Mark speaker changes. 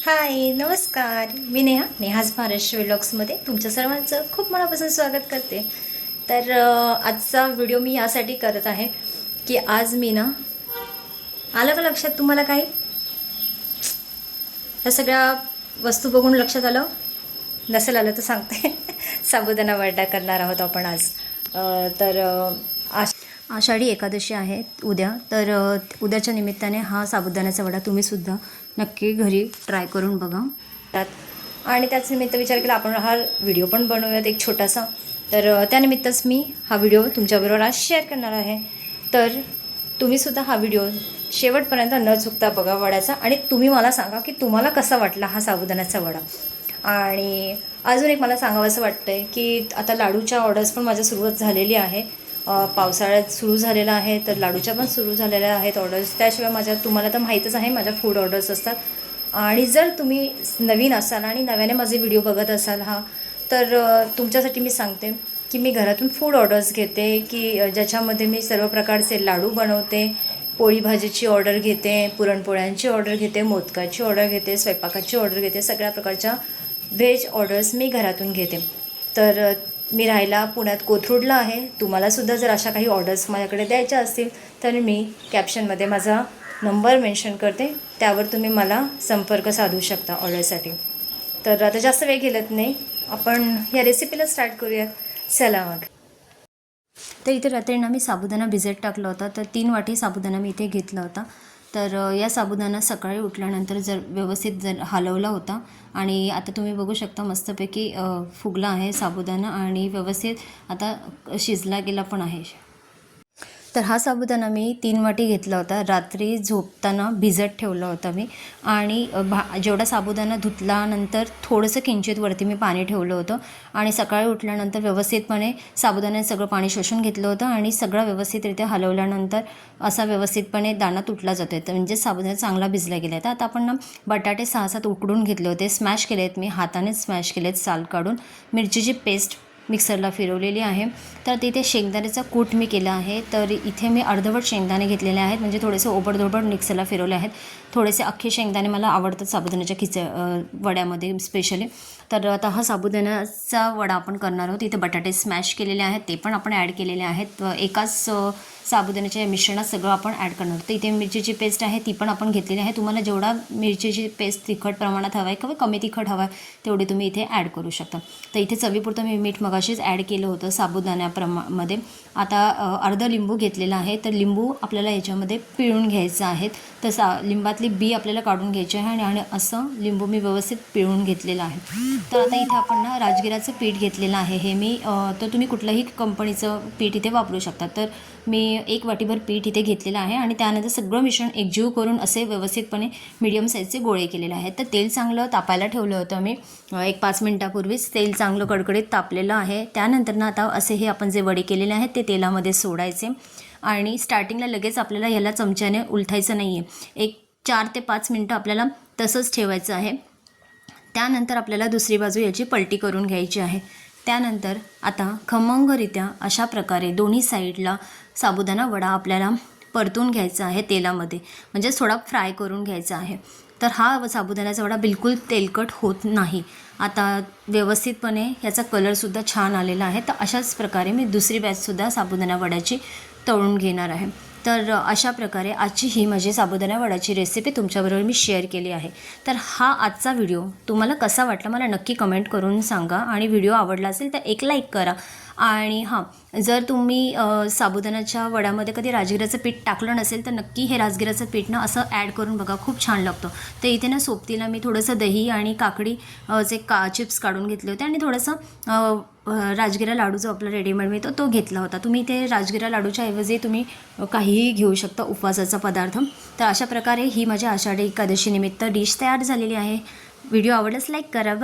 Speaker 1: हाय नमस्कार, मी नेहाज महाराष्ट्र व्लॉग्समध्ये तुमच्या सर्वांचं खूप मनापासून स्वागत करते। तर आजचा व्हिडिओ मी यासाठी करत आहे की आज मी आलं का लक्षात तुम्हाला काही या सगळ्या वस्तू बघून लक्षात आलं नसेल आलं तर सांगते साबुदाणा वडा करणार आहोत आपण आज। तर आषाढी एकादशी आहे उद्या, तर उद्याच्या निमित्ताने हा साबुदाण्याचा वडा तुम्ही सुद्धा नक्की घरी ट्राय करून बघा। आणि त्याच निमित्त विचार केला आपण हा व्हिडिओ पण बनवूयात एक छोटासा, तर त्यानिमित्तच मी हा व्हिडिओ तुमच्याबरोबर आज शेअर करणार आहे। तर तुम्ही सुद्धा हा व्हिडिओ शेवटपर्यंत न चुकता बघा वड्याचा, आणि तुम्ही मला सांगा की तुम्हाला कसा वाटला हा साबुदाण्याचा वडा। आणि अजून एक मला सांगावंसं वाटतंय की आता लाडूच्या ऑर्डर्स पण माझ्या सुरुवात झालेली आहे। पावसाळ्यात सुरू झालेला आहे, तर लाडूच्या पण सुरू झालेल्या आहेत ऑर्डर्स। त्याशिवाय माझ्या तुम्हाला तर माहीतच आहे माझ्या फूड ऑर्डर्स असतात। आणि जर तुम्ही नवीन असाल आणि नव्याने माझे व्हिडिओ बघत असाल तर तुमच्यासाठी मी सांगते की मी घरातून फूड ऑर्डर्स घेते की ज्याच्यामध्ये मी सर्व प्रकारचे लाडू बनवते, पोळी भाजीची ऑर्डर घेते, पुरणपोळ्यांची ऑर्डर घेते, मोदकाची ऑर्डर घेते, स्वयंपाकाची ऑर्डर घेते, सगळ्या प्रकारच्या व्हेज ऑर्डर्स मी घरातून घेते। तर मी राहायला पुण्यात कोथरूडला आहे। तुम्हालासुद्धा जर अशा काही ऑर्डर्स माझ्याकडे द्यायच्या असतील तर मी कॅप्शनमध्ये माझा नंबर मेन्शन करते, त्यावर तुम्ही मला संपर्क साधू शकता ऑर्डरसाठी। तर आता जास्त वेळ गेलत नाही, आपण या रेसिपीला स्टार्ट करूयात, चला मग। तर इथे रात्री मी साबुदाणा भिजत टाकला होता, तर 3 वाटी साबुदाणा मी इथे घेतला होता। तर या साबुदाणा सकाळी उठल्यानंतर व्यवस्थित हलवला होता, आणि आता तुम्ही बघू शकता मस्तपैकी फुगला आहे साबुदाणा आणि व्यवस्थित आता शिजला गेला पण आहे। तर हा साबुदाणा मी 3 वाटी घेतला होता, रात्री झोपताना भिजत ठेवला होता मी। आणि जेवढा साबुदाणा धुतल्यानंतर थोडंसं किंचित वरती मी पाणी ठेवलं होतं, आणि सकाळी उठल्यानंतर व्यवस्थितपणे साबुदाण्याने सगळं पाणी शोषून घेतलं होतं, आणि सगळं व्यवस्थितरित्या हलवल्यानंतर असा व्यवस्थितपणे दाणा तुटला जातो, तर म्हणजे साबुदाणा चांगला भिजला गेला आहे। तर आता आपण बटाटे 6-7 उकडून घेतले होते, स्मॅश केले आहेत मी, हातानेच स्मॅश केले आहेत साल काढून। मिरचीची पेस्ट मिक्सरला फिरवलेली आहे। तर तिथे शेंगदाण्याचा कूट मी केला आहे, तर इथे मी अर्धवट शेंगदाणे घेतलेले आहेत, म्हणजे थोडेसे ओबडधोबड मिक्सरला फिरवले आहेत। थोडेसे अख्खे शेंगदाणे मला आवडतात साबुदाण्याच्या वड्यामध्ये स्पेशली। तर आता हा साबुदाण्याचा वडा आपण करणार आहोत। इथे बटाटे स्मॅश केलेले आहेत, ते पण आपण ॲड केलेले आहेत। एकाच साबुदाण्याच्या मिश्रणात सगळं आपण ॲड करणार आहोत। तर इथे मिरचीची पेस्ट आहे, ती पण आपण घेतलेली आहे। तुम्हाला जेवढा मिरचीची पेस्ट तिखट प्रमाणात हवा आहे किंवा कमी तिखट हवा आहे तेवढी तुम्ही इथे ॲड करू शकता। तर इथे चवीपुरतं मी मीठ मगाशीच ॲड केलं होतं साबुदाण्यामध्ये। आता अर्धा लिंबू घेतलेला आहे, तर लिंबू आपल्याला याच्यामध्ये पिळून घ्यायचं आहे। तर लिंबातली बी आपल्याला काढून घ्यायची आहे, आणि असं लिंबू मी व्यवस्थित पिळून घेतलेलं आहे। तर आता इथे आपण राजगिराचं पीठ घेतलेलं आहे, हे मी तर तुम्ही कुठल्याही कंपनीचं पीठ इथे वापरू शकता। तर मी 1 वाटीभर पीठ इथे घेतलेलं आहे, आणि त्यानंतर सगळं मिश्रण एकजीव करून असे व्यवस्थितपणे मीडियम साईजचे गोळे केलेले आहेत। तर तेल चांगलं तापायला ठेवलं होतं मी एक 5 मिनिटापूर्वीच, तेल चांगलं कडकडीत तापलेलं आहे। त्यानंतर आता असे हे आपण जे वडे केलेले आहेत ते तेलामध्ये सोडायचे, आणि स्टार्टिंगला लगेच आपल्याला ह्याला चमच्याने उलथायचं नाही आहे, एक 4 ते 5 मिनटं आपल्याला तसंच ठेवायचं आहे। त्यानंतर आपल्याला दुसरी बाजू याची पलटी करून घ्यायची आहे। त्यानंतर आता खमंगरित्या अशा प्रकारे दोन्ही साईडला साबुदाणा वडा आपल्याला परतून घ्यायचा आहे तेलामध्ये, म्हणजेच थोडा फ्राय करून घ्यायचा आहे। तर हा साबुदाण्याचा वडा बिलकुल तेलकट होत नाही। आता व्यवस्थितपणे याचा कलरसुद्धा छान आलेला आहे। तर अशाच प्रकारे मी दुसरी बॅचसुद्धा साबुदाणा वड्याची तळून घेणार आहे। तर अशा प्रकारे आजची ही माझी साबुदाणा वड्याची रेसिपी तुमच्याबरोबर मी शेअर केली आहे। तर हा आजचा व्हिडिओ तुम्हाला कसा वाटला मला नक्की कमेंट करून सांगा, आणि व्हिडिओ आवडला असेल तर एक लाईक करा। आणि हां, जर तुम्ही साबुदाण्याच्या वड्यामध्ये कधी राजगिराचं पीठ टाकलं नसेल तर नक्की हे राजगिराचं पीठ असं ॲड करून बघा, खूप छान लागतं। तर इथे सोबतीला मी थोडंसं दही आणि काकडी चे चिप्स काढून घेतले होते, आणि थोडंसं राजगिरा लाडू जो आपला रेडीमेड मिळतो तो घेतला होता। तुम्ही इथे राजगिरा लाडूच्या ऐवजी तुम्ही काहीही घेऊ शकता उपवासाचा पदार्थ। तर अशा प्रकारे ही माझ्या आषाढी एकादशी निमित्त डिश तयार झालेली आहे। व्हिडिओ आवडल्यास लाईक करा।